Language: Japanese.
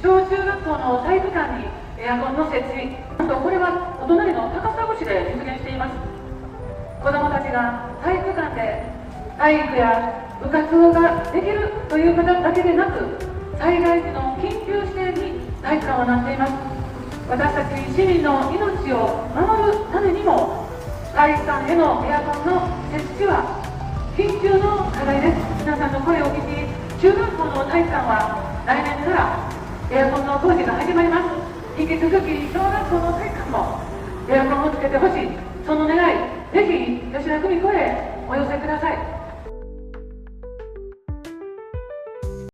小中学校の体育館にエアコンの設置、なんとこれはお隣の高砂市で実現しています。子どもたちが体育館で体育や部活ができるということだけでなく、災害時の緊急指定に体育館はなっています。私たち市民の命を守るためにも、体育館へのエアコンの設置は緊急の課題です。皆さんの声を聞き、中学校の体育館は来年からエアコンの工事が始まります。引き続き小学校の体育館もエアコンをつけてほしい、その願い、ぜひ吉田久美子へお寄せください。